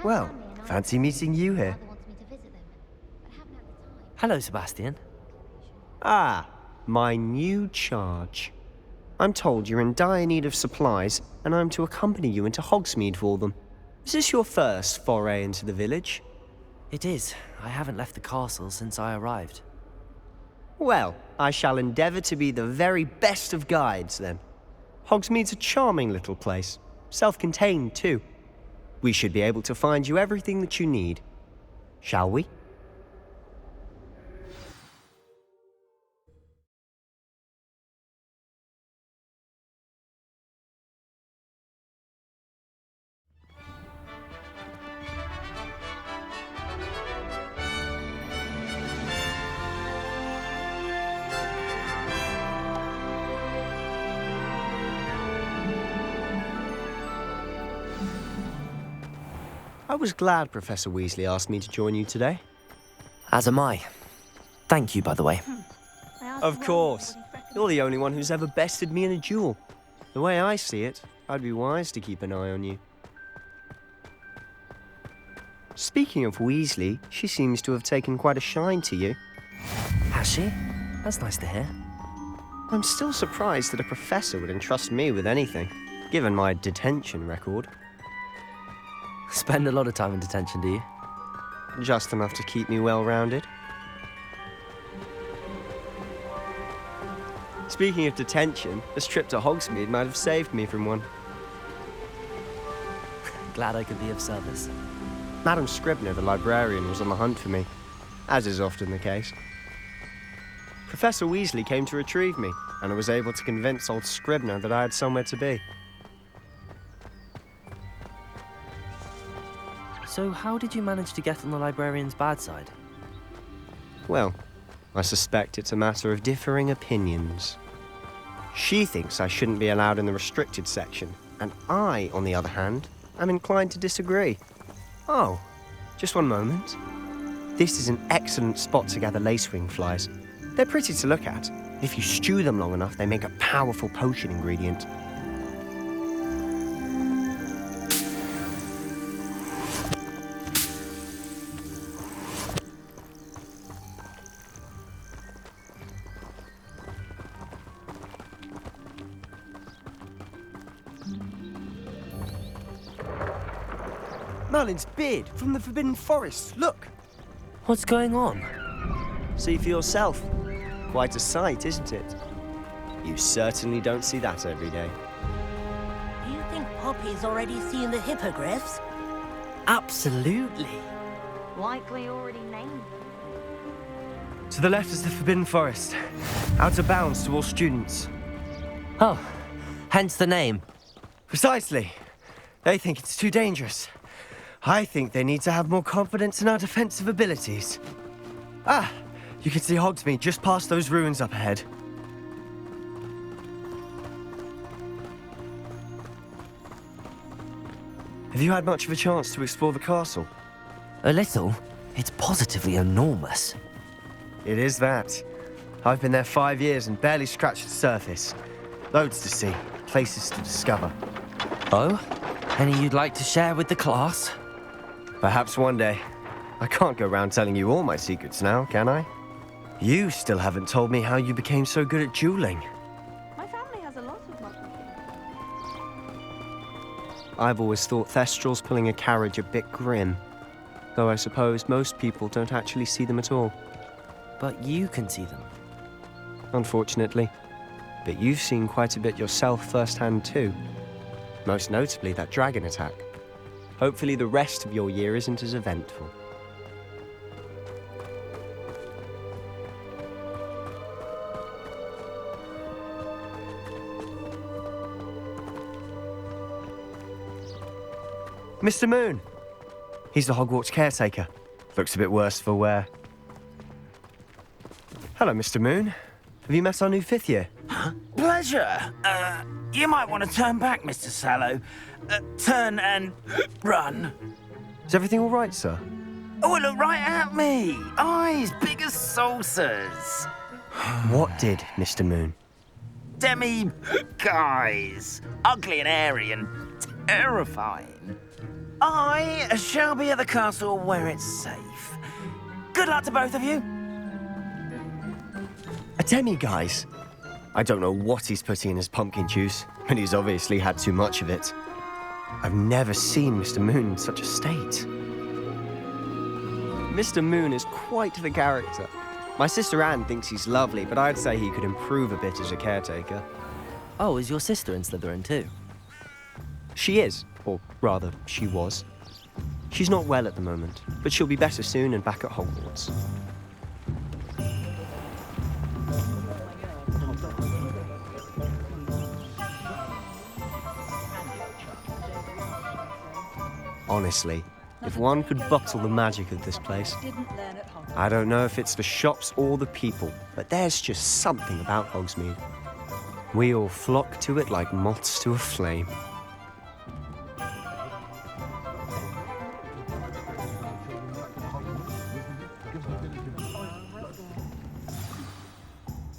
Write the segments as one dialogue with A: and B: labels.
A: Well, fancy meeting you here.
B: Hello, Sebastian.
A: Ah, my new charge. I'm told you're in dire need of supplies, and I'm to accompany you into Hogsmeade for them. Is this your first foray into the village?
B: It is. I haven't left the castle since I arrived.
A: Well, I shall endeavour to be the very best of guides, then. Hogsmeade's a charming little place, self-contained too. We should be able to find you everything that you need. Shall we? I was glad Professor Weasley asked me to join you today.
B: As am I. Thank you, by the way.
A: Of course. You're the only one who's ever bested me in a duel. The way I see it, I'd be wise to keep an eye on you. Speaking of Weasley, she seems to have taken quite a shine to you.
B: Has she? That's nice to hear.
A: I'm still surprised that a professor would entrust me with anything, given my detention record.
B: Spend a lot of time in detention, do you?
A: Just enough to keep me well-rounded. Speaking of detention, this trip to Hogsmeade might have saved me from one.
B: Glad I could be of service.
A: Madam Scribner, the librarian, was on the hunt for me, as is often the case. Professor Weasley came to retrieve me, and I was able to convince old Scribner that I had somewhere to be.
B: So how did you manage to get on the librarian's bad side?
A: Well, I suspect it's a matter of differing opinions. She thinks I shouldn't be allowed in the restricted section, and I, on the other hand, am inclined to disagree. Oh, just one moment. This is an excellent spot to gather lacewing flies. They're pretty to look at. If you stew them long enough, they make a powerful potion ingredient. Merlin's beard from the Forbidden Forest, look!
B: What's going on?
A: See for yourself. Quite a sight, isn't it? You certainly don't see that every day.
C: Do you think Poppy's already seen the hippogriffs?
B: Absolutely.
D: Likely already named them.
A: To the left is the Forbidden Forest. Out of bounds to all students.
B: Oh, hence the name.
A: Precisely. They think it's too dangerous. I think they need to have more confidence in our defensive abilities. Ah, you can see Hogsmeade just past those ruins up ahead. Have you had much of a chance to explore the castle?
B: A little. It's positively enormous.
A: It is that. I've been there 5 years and barely scratched the surface. Loads to see, places to discover.
B: Oh? Any you'd like to share with the class?
A: Perhaps one day. I can't go around telling you all my secrets now, can I? You still haven't told me how you became so good at dueling.
D: My family has a lot of muscle.
A: I've always thought Thestrals pulling a carriage a bit grim. Though I suppose most people don't actually see them at all.
B: But you can see them.
A: Unfortunately. But you've seen quite a bit yourself firsthand too. Most notably that dragon attack. Hopefully the rest of your year isn't as eventful. Mr. Moon. He's the Hogwarts caretaker. Looks a bit worse for wear. Hello, Mr. Moon. Have you met our new 5th year?
E: Pleasure. You might want to turn back, Mr. Sallow. Turn and run.
A: Is everything all right, sir?
E: Oh, look right at me. Eyes big as saucers.
A: What did, Mr. Moon?
E: Demi guys. Ugly and airy and terrifying. I shall be at the castle where it's safe. Good luck to both of you.
A: A demi-guise? I don't know what he's putting in his pumpkin juice, but he's obviously had too much of it. I've never seen Mr. Moon in such a state. Mr. Moon is quite the character. My sister Anne thinks he's lovely, but I'd say he could improve a bit as a caretaker.
B: Oh, is your sister in Slytherin too?
A: She is, or rather, she was. She's not well at the moment, but she'll be better soon and back at Hogwarts. Honestly, if one could bottle the magic of this place, I don't know if it's the shops or the people, but there's just something about Hogsmeade. We all flock to it like moths to a flame.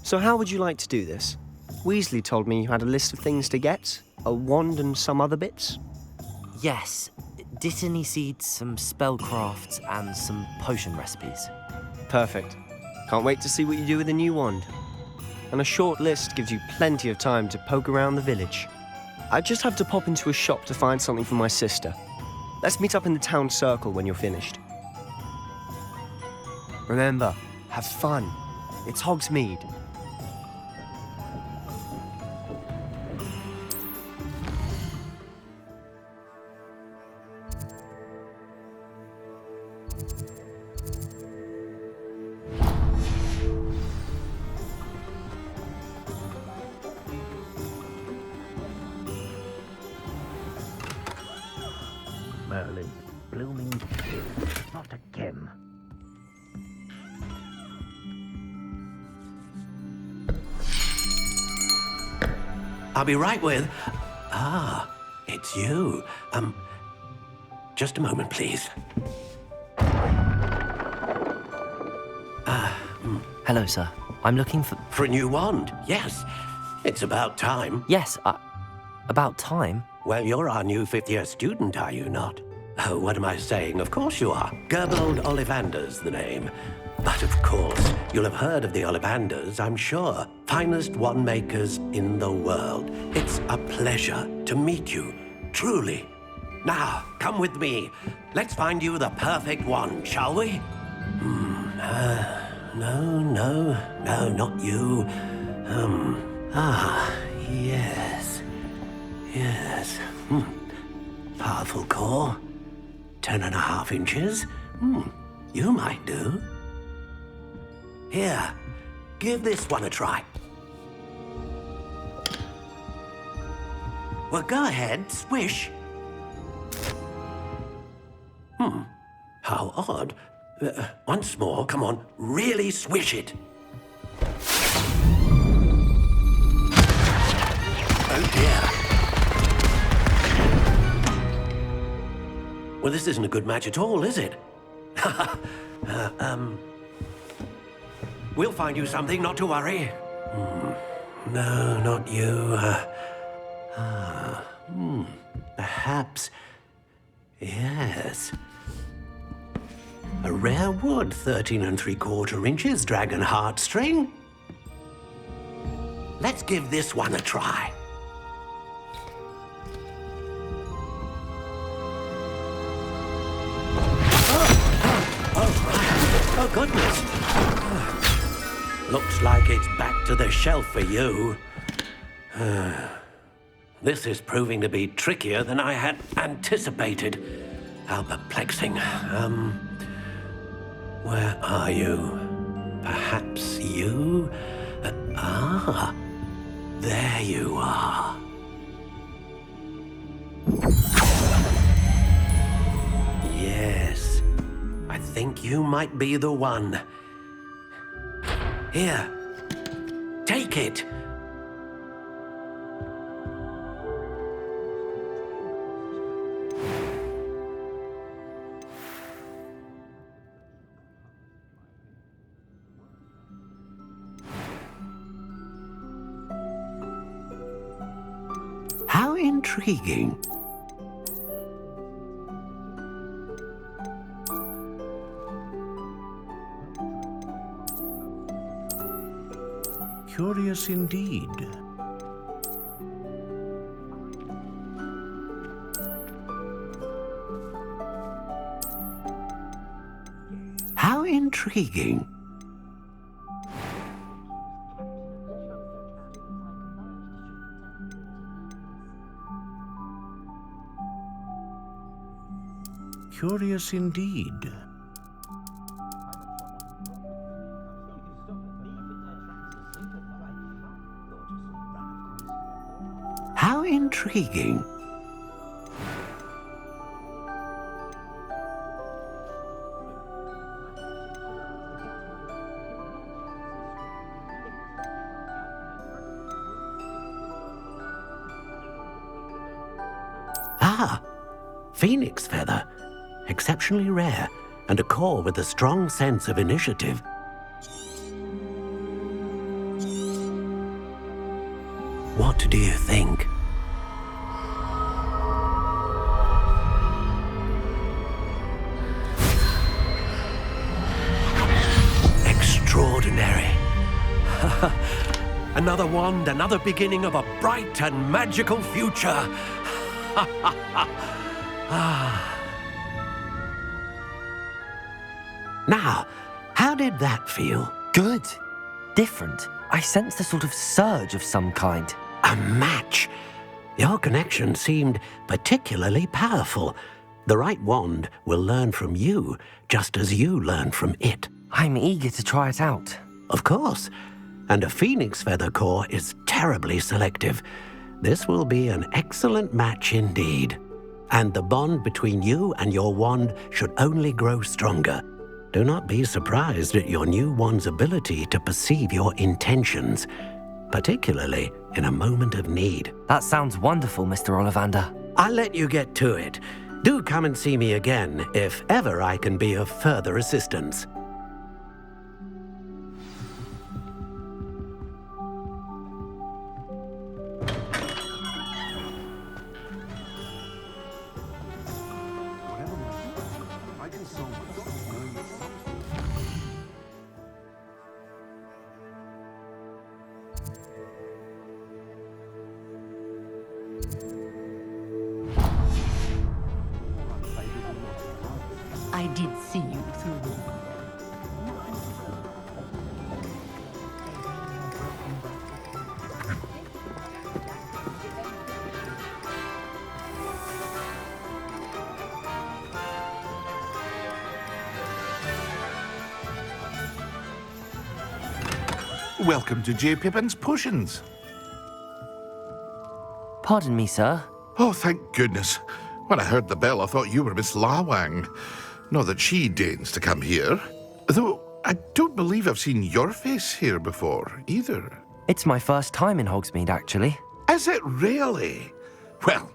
A: So how would you like to do this? Weasley told me you had a list of things to get, a wand and some other bits.
B: Yes. Dittany seeds, some spellcrafts, and some potion recipes.
A: Perfect. Can't wait to see what you do with the new wand. And a short list gives you plenty of time to poke around the village. I just have to pop into a shop to find something for my sister. Let's meet up in the town circle when you're finished. Remember, have fun. It's Hogsmeade.
F: Merlin, blooming not again.
G: I'll be right with... it's you. Just a moment, please.
B: Hello, sir. I'm looking for...
G: For a new wand, yes. It's about time.
B: Yes, about time.
G: Well, you're our new fifth-year student, are you not? Oh, what am I saying? Of course you are. Gerbold Ollivander's the name. But of course, you'll have heard of the Ollivanders, I'm sure. Finest wand makers in the world. It's a pleasure to meet you, truly. Now, come with me. Let's find you the perfect wand, shall we? No, not you. Yes. Powerful core. 10.5 inches. You might do. Here, give this one a try. Well, go ahead, swish. How odd. Once more, come on, really swish it. Oh dear. Well, this isn't a good match at all, is it? We'll find you something, not to worry. No, not you. Perhaps. Yes. A rare wood, 13 3/4 inches, dragon heartstring. Let's give this one a try. Oh, goodness. Looks like it's back to the shelf for you. This is proving to be trickier than I had anticipated. How perplexing. Where are you? Perhaps you? There you are. Yes, I think you might be the one. Here, take it. How intriguing.
F: Curious indeed.
G: How intriguing.
F: Curious indeed.
G: How intriguing. Ah, phoenix feather. Exceptionally rare, and a core with a strong sense of initiative. What do you think? Extraordinary. Another wand, another beginning of a bright and magical future. Now, how did that feel?
B: Good. Different. I sensed a sort of surge of some kind.
G: A match. Your connection seemed particularly powerful. The right wand will learn from you, just as you learn from it.
B: I'm eager to try it out.
G: Of course. And a phoenix feather core is terribly selective. This will be an excellent match indeed. And the bond between you and your wand should only grow stronger. Do not be surprised at your new wand's ability to perceive your intentions, particularly in a moment of need.
B: That sounds wonderful, Mr. Ollivander.
G: I'll let you get to it. Do come and see me again if ever I can be of further assistance.
C: I did see you through the
H: Welcome to J. Pippin's Potions.
B: Pardon me, sir.
H: Oh, thank goodness. When I heard the bell, I thought you were Miss Lawang. Not that she deigns to come here. Though I don't believe I've seen your face here before, either.
B: It's my first time in Hogsmeade, actually.
H: Is it really? Well,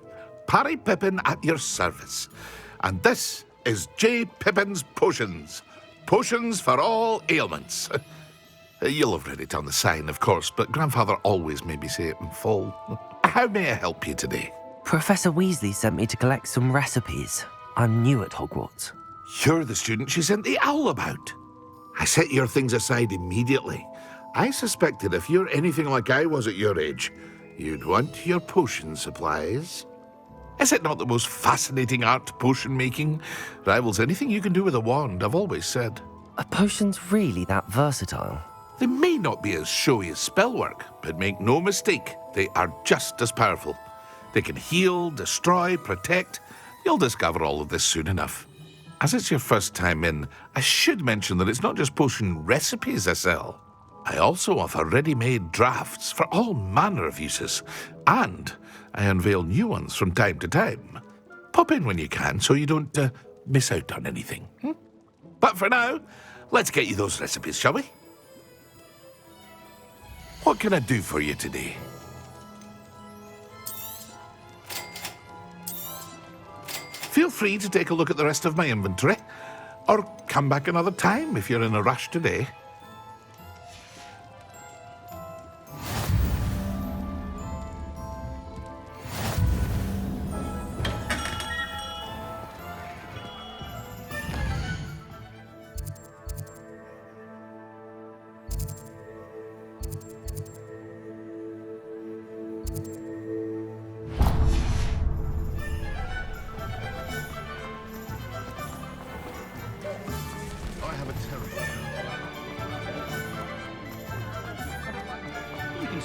H: Parry Pippin at your service. And this is J. Pippin's Potions. Potions for all ailments. You'll have read it on the sign, of course, but Grandfather always made me say it in full. How may I help you today?
B: Professor Weasley sent me to collect some recipes. I'm new at Hogwarts.
H: You're the student she sent the owl about. I set your things aside immediately. I suspected if you're anything like I was at your age, you'd want your potion supplies. Is it not the most fascinating art, potion making? Rivals anything you can do with a wand, I've always said.
B: Are potions really that versatile?
H: They may not be as showy as spellwork, but make no mistake, they are just as powerful. They can heal, destroy, protect. You'll discover all of this soon enough. As it's your first time in, I should mention that it's not just potion recipes I sell. I also offer ready-made drafts for all manner of uses, and I unveil new ones from time to time. Pop in when you can so you don't miss out on anything. But for now, let's get you those recipes, shall we? What can I do for you today? Feel free to take a look at the rest of my inventory, or come back another time if you're in a rush today.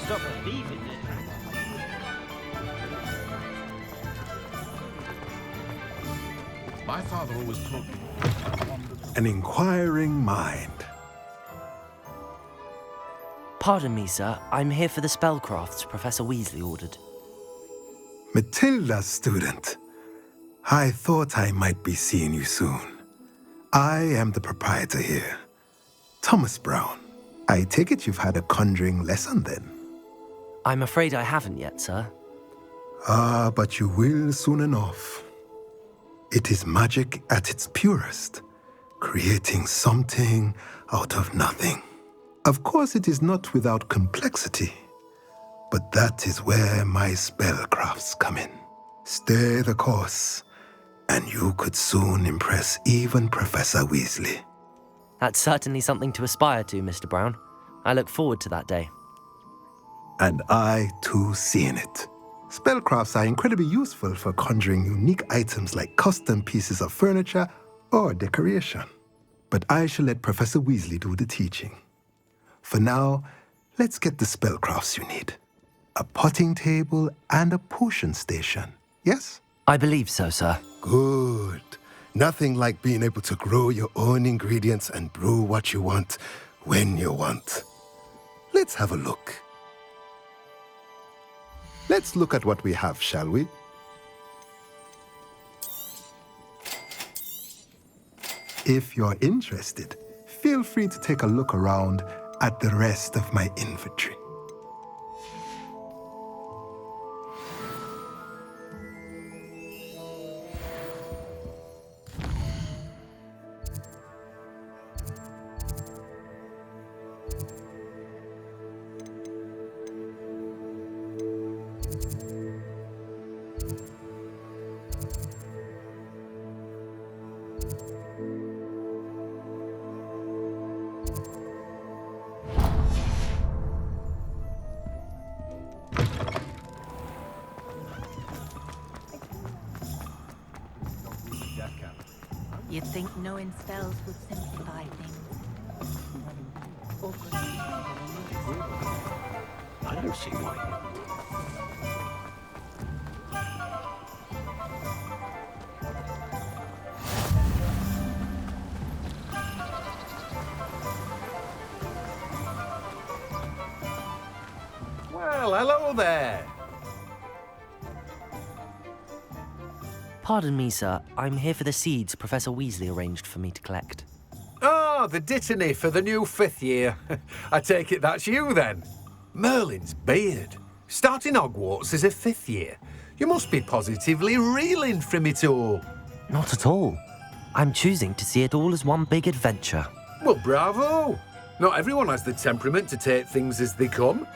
E: stop a thief in their tracks.
I: My father always told me.
J: An inquiring mind.
B: Pardon me, sir. I'm here for the spellcrafts Professor Weasley ordered.
J: Matilda's student. I thought I might be seeing you soon. I am the proprietor here, Thomas Brown. I take it you've had a conjuring lesson then?
B: I'm afraid I haven't yet, sir.
J: Ah, but you will soon enough. It is magic at its purest, creating something out of nothing. Of course, it is not without complexity, but that is where my spellcrafts come in. Stay the course, and you could soon impress even Professor Weasley.
B: That's certainly something to aspire to, Mr. Brown. I look forward to that day.
J: And I, too, seeing it. Spellcrafts are incredibly useful for conjuring unique items like custom pieces of furniture or decoration. But I shall let Professor Weasley do the teaching. For now, let's get the spellcrafts you need. A potting table and a potion station, yes?
B: I believe so, sir.
J: Good. Nothing like being able to grow your own ingredients and brew what you want when you want. Let's have a look. Let's look at what we have, shall we? If you're interested, feel free to take a look around at the rest of my inventory.
C: You'd think knowing spells would simplify things.
G: I don't see why.
K: Well, hello there.
B: Pardon me, sir. I'm here for the seeds Professor Weasley arranged for me to collect.
K: Oh, the dittany for the new 5th year. I take it that's you, then. Merlin's beard. Starting Hogwarts as a 5th year. You must be positively reeling from it all.
B: Not at all. I'm choosing to see it all as one big adventure.
K: Well, bravo. Not everyone has the temperament to take things as they come.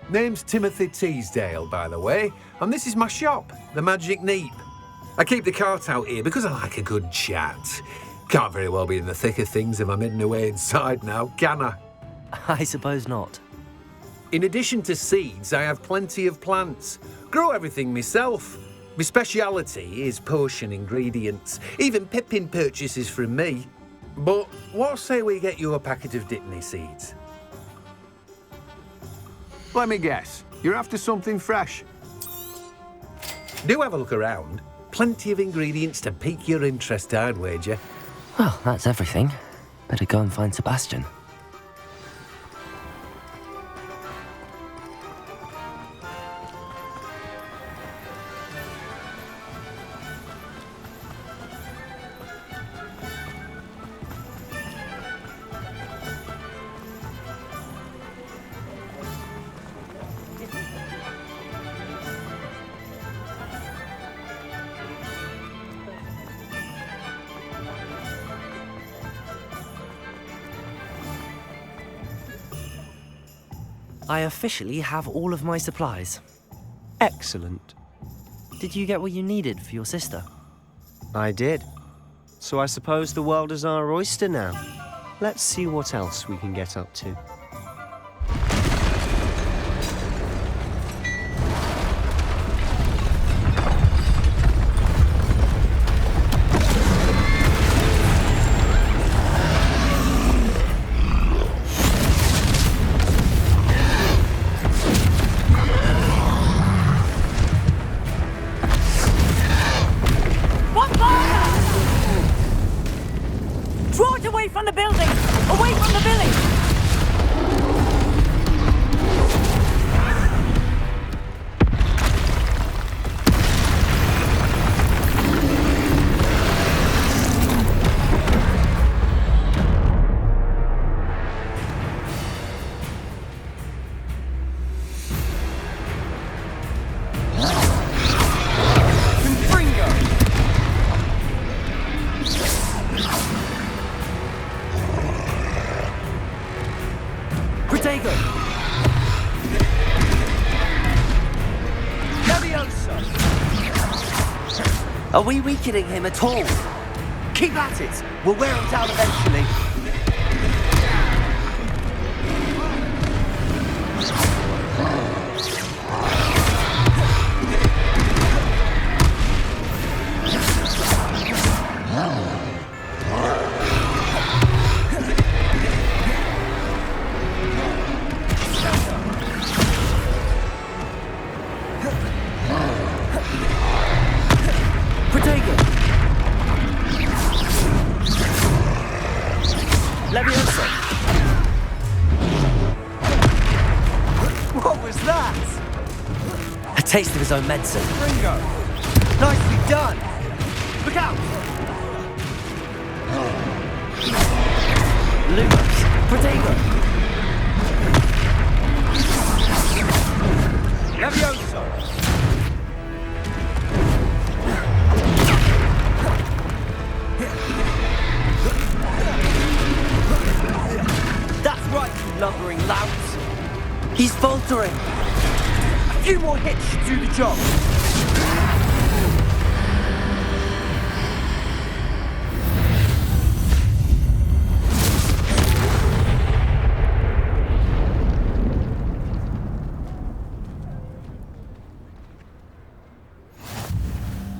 K: Name's Timothy Teasdale, by the way, and this is my shop, the Magic Neep. I keep the cart out here because I like a good chat. Can't very well be in the thick of things if I'm hidden away inside now, can I?
B: I suppose not.
K: In addition to seeds, I have plenty of plants. Grow everything myself. My speciality is potion ingredients. Even Pippin purchases from me. But what say we get you a packet of Dittany seeds?
L: Let me guess. You're after something fresh.
K: Do have a look around. Plenty of ingredients to pique your interest, I'd wager.
B: Well, that's everything. Better go and find Sebastian. I officially have all of my supplies.
A: Excellent.
B: Did you get what you needed for your sister?
A: I did. So I suppose the world is our oyster now. Let's see what else we can get up to.
B: Are we weakening him at all? Keep at it! We'll wear him down eventually.
E: What was that?
B: A taste of his own medicine.
E: Ringo!
B: Nicely done! Look out! Lumos! Protego!
E: Levioso!
B: That's right, you lumbering louts! He's faltering! A few more hits should do the job!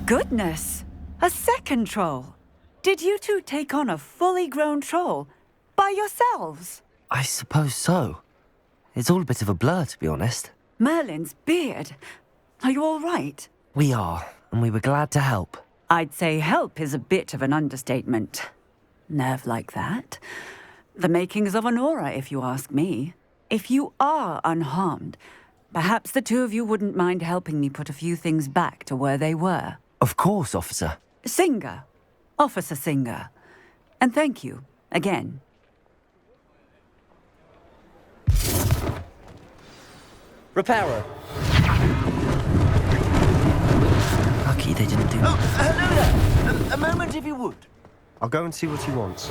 M: Goodness! A second troll! Did you two take on a fully grown troll by yourselves?
B: I suppose so. It's all a bit of a blur, to be honest.
M: Merlin's beard. Are you all right?
B: We are, and we were glad to help.
M: I'd say help is a bit of an understatement. Nerve like that. The makings of an aura, if you ask me. If you are unharmed, perhaps the two of you wouldn't mind helping me put a few things back to where they were.
B: Of course, officer.
M: Singer. Officer Singer. And thank you, again.
B: Reparo. Lucky they didn't do
E: Oh, hello there. A moment if you would.
A: I'll go and see what he wants.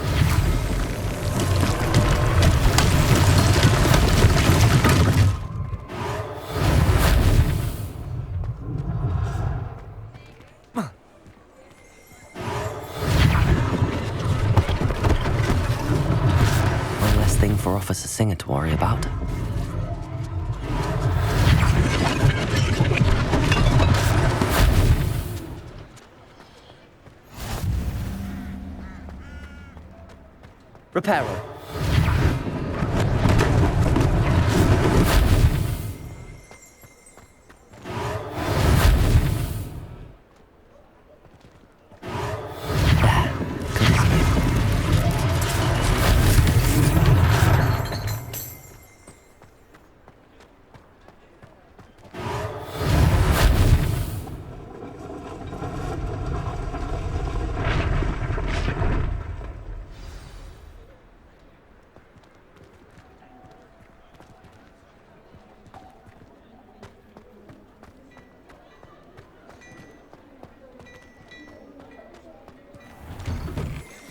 B: One less thing for Officer Singer to worry about. Reparo.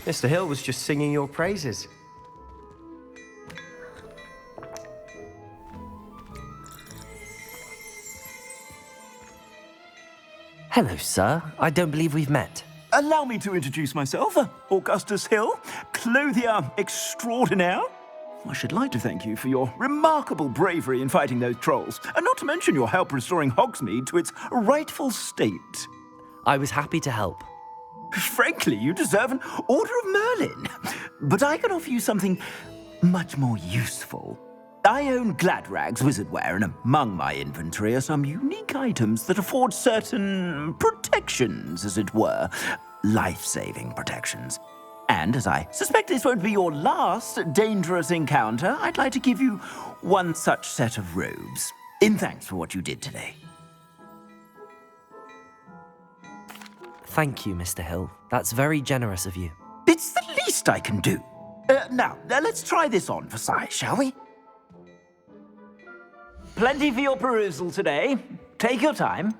A: Mr. Hill was just singing your praises.
B: Hello, sir. I don't believe we've met.
E: Allow me to introduce myself, Augustus Hill, clothier extraordinaire. I should like to thank you for your remarkable bravery in fighting those trolls, and not to mention your help restoring Hogsmeade to its rightful state.
B: I was happy to help.
E: Frankly, you deserve an Order of Merlin. But I can offer you something much more useful. I own Gladrag's wizardware, and among my inventory are some unique items that afford certain protections, as it were. Life-saving protections. And as I suspect this won't be your last dangerous encounter, I'd like to give you one such set of robes, in thanks for what you did today.
B: Thank you, Mr. Hill. That's very generous of you.
E: It's the least I can do. Now, let's try this on for size, shall we? Plenty for your perusal today. Take your time.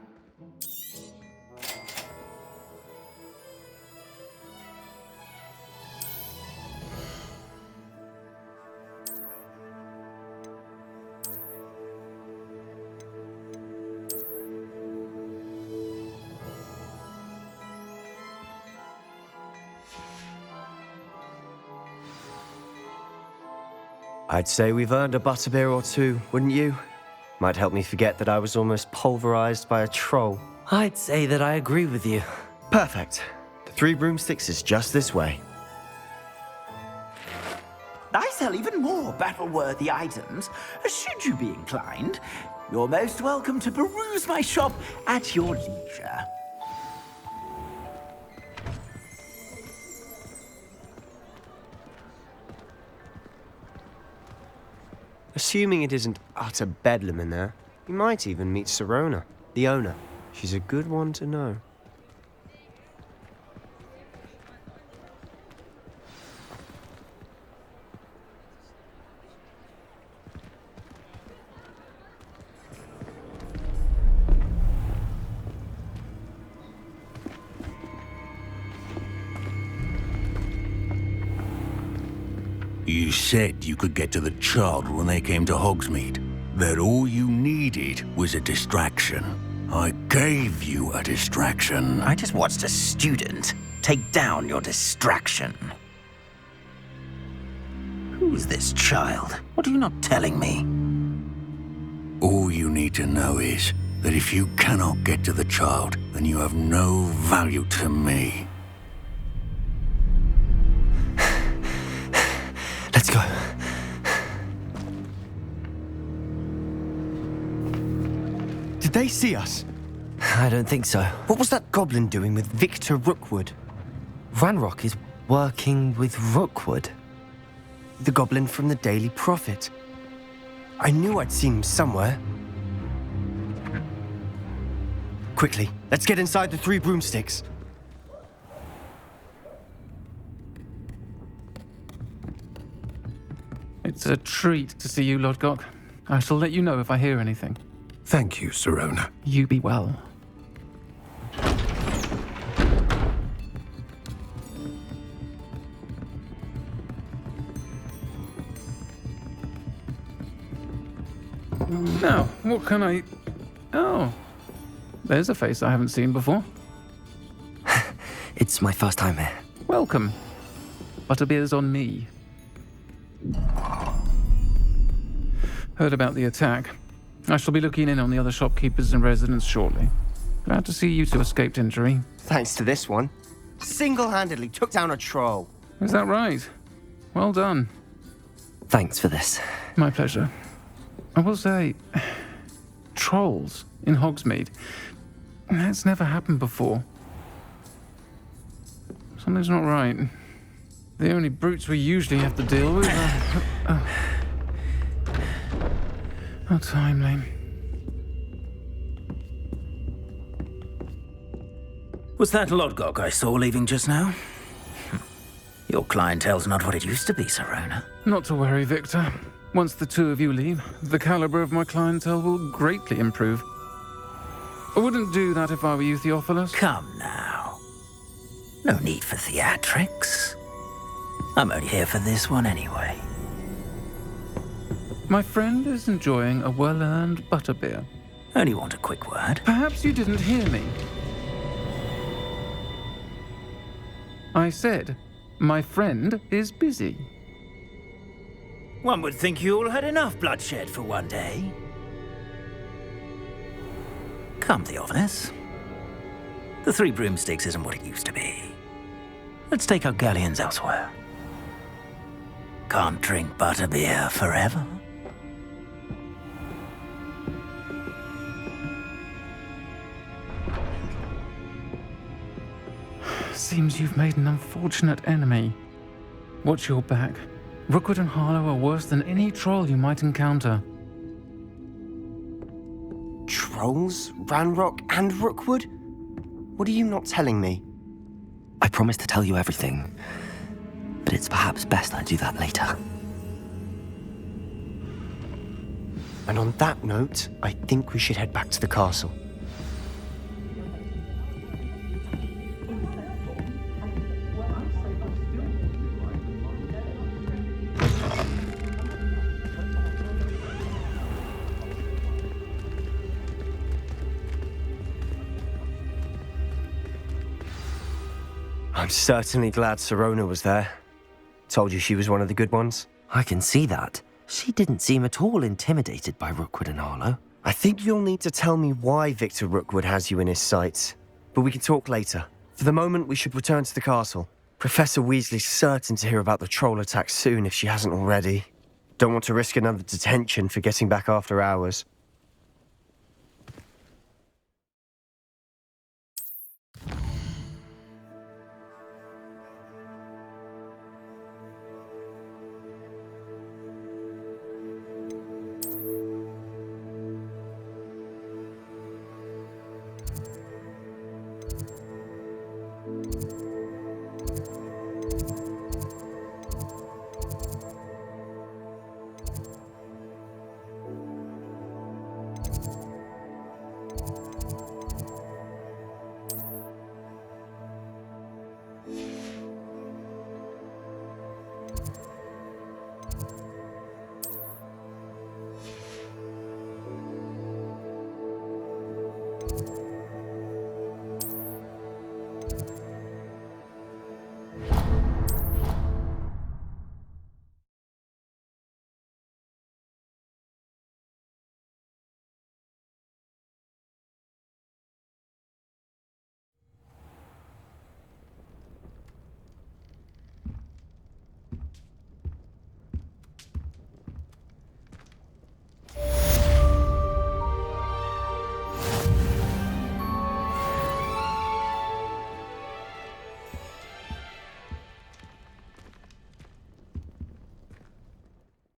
A: I'd say we've earned a butterbeer or two, wouldn't you? Might help me forget that I was almost pulverized by a troll.
B: I'd say that I agree with you.
A: Perfect. The 3 broomsticks is just this way.
E: I sell even more battle-worthy items. Should you be inclined, you're most welcome to peruse my shop at your leisure.
A: Assuming it isn't utter bedlam in there, you might even meet Sirona, the owner. She's a good one to know.
F: You said you could get to the child when they came to Hogsmeade. That all you needed was a distraction. I gave you a distraction.
E: I just watched a student take down your distraction. Who's this child? What are you not telling me?
F: All you need to know is that if you cannot get to the child, then you have no value to me.
A: Let's go. Did they see us?
B: I don't think so.
A: What was that goblin doing with Victor Rookwood?
B: Ranrock is working with Rookwood.
A: The goblin from the Daily Prophet. I knew I'd seen him somewhere. Quickly, let's get inside the 3 broomsticks.
N: It's a treat to see you, Lodgok. I shall let you know if I hear anything.
K: Thank you, Sirona.
N: You be well. Now, what can I... Oh, there's a face I haven't seen before.
B: It's my first time here.
N: Welcome. Butterbeer's on me. Heard about the attack. I shall be looking in on the other shopkeepers and residents shortly. Glad to see you two escaped injury.
A: Thanks to this one. Single-handedly took down a troll.
N: Is that right? Well done.
B: Thanks for this.
N: My pleasure. I will say, trolls in Hogsmeade. That's never happened before. Something's not right. The only brutes we usually have to deal with are... How timely.
E: Was that Lodgok I saw leaving just now? Your clientele's not what it used to be, Sirona.
N: Not to worry, Victor. Once the 2 of you leave, the caliber of my clientele will greatly improve. I wouldn't do that if I were you, Theophilus.
E: Come now. No need for theatrics. I'm only here for this one anyway.
N: My friend is enjoying a well-earned butterbeer.
E: Only want a quick word.
N: Perhaps you didn't hear me. I said, my friend is busy.
E: One would think you all had enough bloodshed for one day. Come, Theophilus. The 3 broomsticks isn't what it used to be. Let's take our galleons elsewhere. Can't drink butterbeer forever.
N: Seems you've made an unfortunate enemy. Watch your back. Rookwood and Harlow are worse than any troll you might encounter.
A: Trolls? Ranrock and Rookwood? What are you not telling me?
B: I promised to tell you everything, but it's perhaps best I do that later.
A: And on that note, I think we should head back to the castle. I'm certainly glad Sirona was there. Told you she was one of the good ones.
B: I can see that. She didn't seem at all intimidated by Rookwood and Harlow.
A: I think you'll need to tell me why Victor Rookwood has you in his sights. But we can talk later. For the moment, we should return to the castle. Professor Weasley's certain to hear about the troll attack soon if she hasn't already. Don't want to risk another detention for getting back after hours.